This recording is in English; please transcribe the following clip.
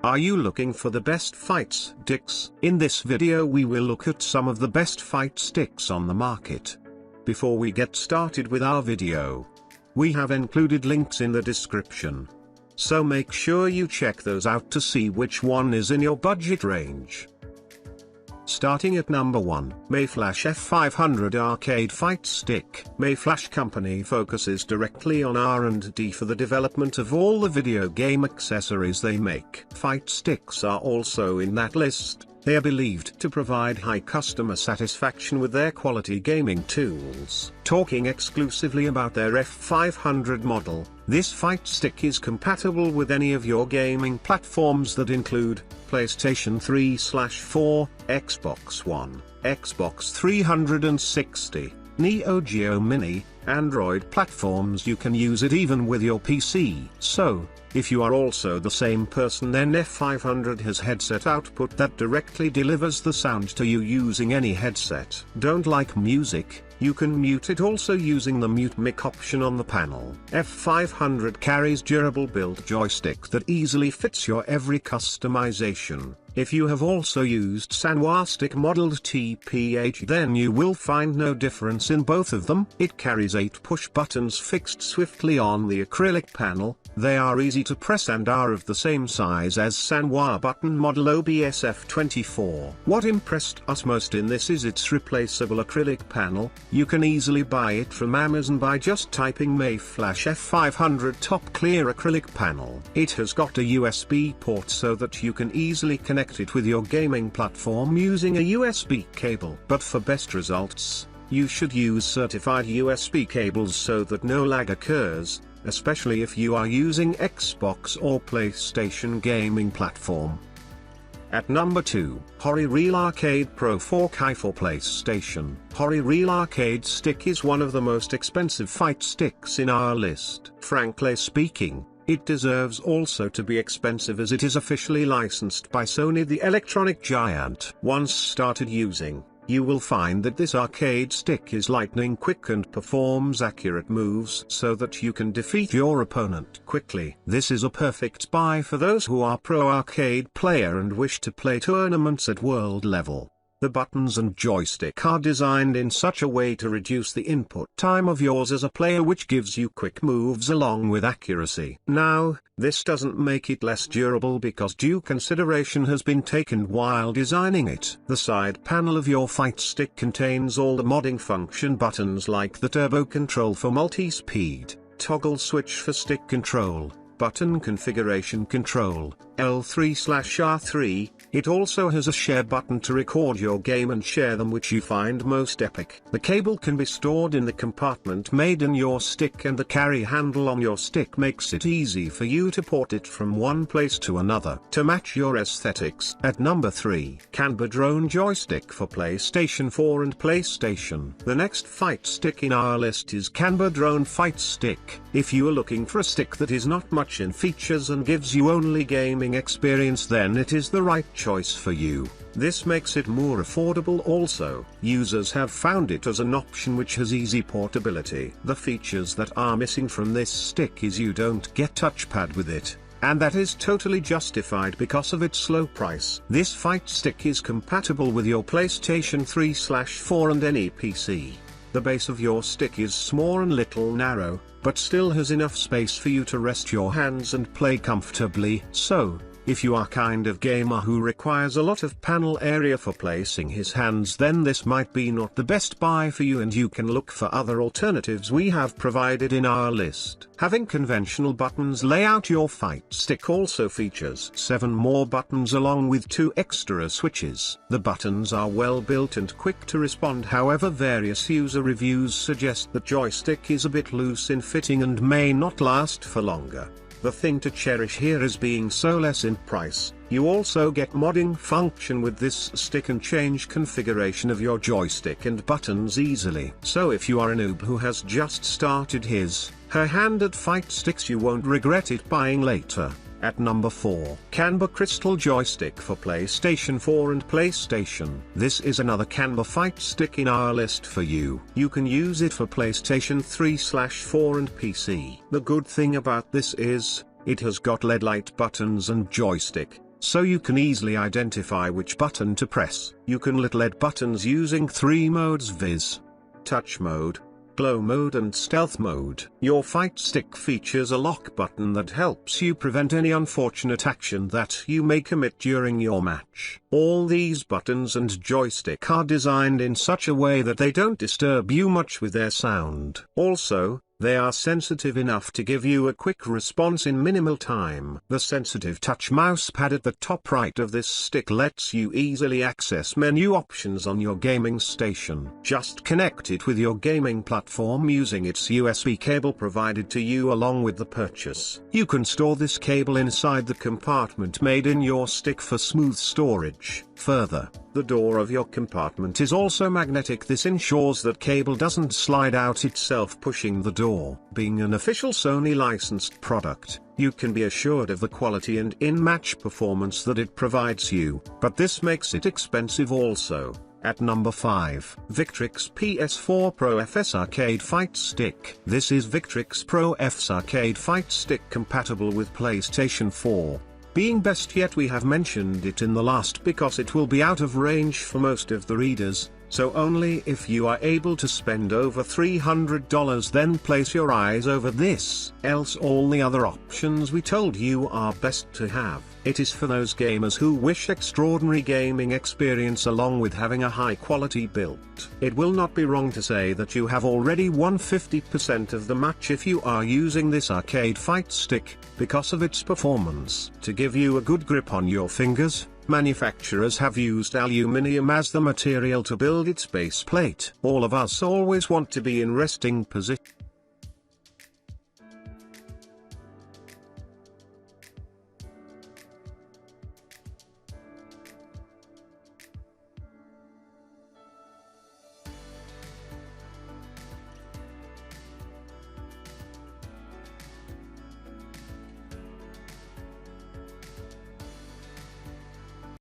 Are you looking for the best fight sticks? In this video we will look at some of the best fight sticks on the market. Before we get started with our video, we have included links in the description. So make sure you check those out to see which one is in your budget range. Starting at number 1, Mayflash F500 Arcade Fight Stick. Mayflash company focuses directly on R&D for the development of all the video game accessories they make. Fight sticks are also in that list. They are believed to provide high customer satisfaction with their quality gaming tools. Talking exclusively about their F500 model, this fight stick is compatible with any of your gaming platforms that include PlayStation 3/4, Xbox One, Xbox 360, Neo Geo Mini, Android platforms. You can use it even with your PC. So, if you are also the same person, then F500 has headset output that directly delivers the sound to you using any headset. Don't like music? You can mute it also using the mute mic option on the panel. F500 carries durable build joystick that easily fits your every customization. If you have also used Joystick modeled TPH, then you will find no difference in both of them. It carries 8 push buttons fixed swiftly on the acrylic panel. They are easy to press and are of the same size as Sanwa button model OBSF24. What impressed us most in this is its replaceable acrylic panel. You can easily buy it from Amazon by just typing Mayflash F500 top clear acrylic panel. It has got a USB port so that you can easily connect it with your gaming platform using a USB cable. But for best results, you should use certified USB cables so that no lag occurs, especially if you are using Xbox or PlayStation gaming platform. At number 2, Hori Real Arcade Pro 4K for PlayStation. Hori Real Arcade Stick is one of the most expensive fight sticks in our list. Frankly speaking, it deserves also to be expensive as it is officially licensed by Sony, the electronic giant. Once started using, you will find that this arcade stick is lightning quick and performs accurate moves so that you can defeat your opponent quickly. This is a perfect buy for those who are pro arcade player and wish to play tournaments at world level. The buttons and joystick are designed in such a way to reduce the input time of yours as a player, which gives you quick moves along with accuracy. Now, this doesn't make it less durable because due consideration has been taken while designing it. The side panel of your fight stick contains all the modding function buttons like the turbo control for multi-speed, toggle switch for stick control, button configuration control, L3/R3, it also has a share button to record your game and share them, which you find most epic. The cable can be stored in the compartment made in your stick, and the carry handle on your stick makes it easy for you to port it from one place to another to match your aesthetics. At number 3, Qanba Drone Joystick for PlayStation 4 and PlayStation. The next fight stick in our list is Qanba Drone Fight Stick. If you are looking for a stick that is not much in features and gives you only gaming experience, then it is the right choice for you. This makes it more affordable also. Users have found it as an option which has easy portability. The features that are missing from this stick is you don't get touchpad with it, and that is totally justified because of its low price. This fight stick is compatible with your PlayStation 3/4 and any PC. The base of your stick is small and little narrow, but still has enough space for you to rest your hands and play comfortably. So, if you are kind of gamer who requires a lot of panel area for placing his hands, then this might be not the best buy for you, and you can look for other alternatives we have provided in our list. Having conventional buttons layout, your fight stick also features 7 more buttons along with 2 extra switches. The buttons are well built and quick to respond. However, various user reviews suggest that joystick is a bit loose in fitting and may not last for longer. The thing to cherish here is being so less in price. You also get modding function with this stick and change configuration of your joystick and buttons easily. So if you are a noob who has just started her hand at fight sticks, you won't regret it buying later. At number 4, Qanba Crystal Joystick for PlayStation 4 and PlayStation. This is another Qanba fight stick in our list for you. You can use it for PlayStation 3/4 and PC. The good thing about this is, it has got LED light buttons and joystick, so you can easily identify which button to press. You can LED buttons using 3 modes, viz, touch mode, glow mode and stealth mode. Your fight stick features a lock button that helps you prevent any unfortunate action that you may commit during your match. All these buttons and joystick are designed in such a way that they don't disturb you much with their sound. Also, they are sensitive enough to give you a quick response in minimal time. The sensitive touch mouse pad at the top right of this stick lets you easily access menu options on your gaming station. Just connect it with your gaming platform using its USB cable provided to you along with the purchase. You can store this cable inside the compartment made in your stick for smooth storage. Further, the door of your compartment is also magnetic. This ensures that cable doesn't slide out itself, pushing the door. Being an official Sony licensed product, you can be assured of the quality and in-match performance that it provides you, but this makes it expensive also. At number 5, Victrix PS4 Pro FS Arcade Fight Stick. This is Victrix Pro F's Arcade Fight Stick compatible with PlayStation 4. Being best yet, we have mentioned it in the last because it will be out of range for most of the readers, so only if you are able to spend over $300 then place your eyes over this, else all the other options we told you are best to have. It is for those gamers who wish extraordinary gaming experience along with having a high quality build. It will not be wrong to say that you have already won 50% of the match if you are using this arcade fight stick, because of its performance. To give you a good grip on your fingers, manufacturers have used aluminium as the material to build its base plate. All of us always want to be in resting position.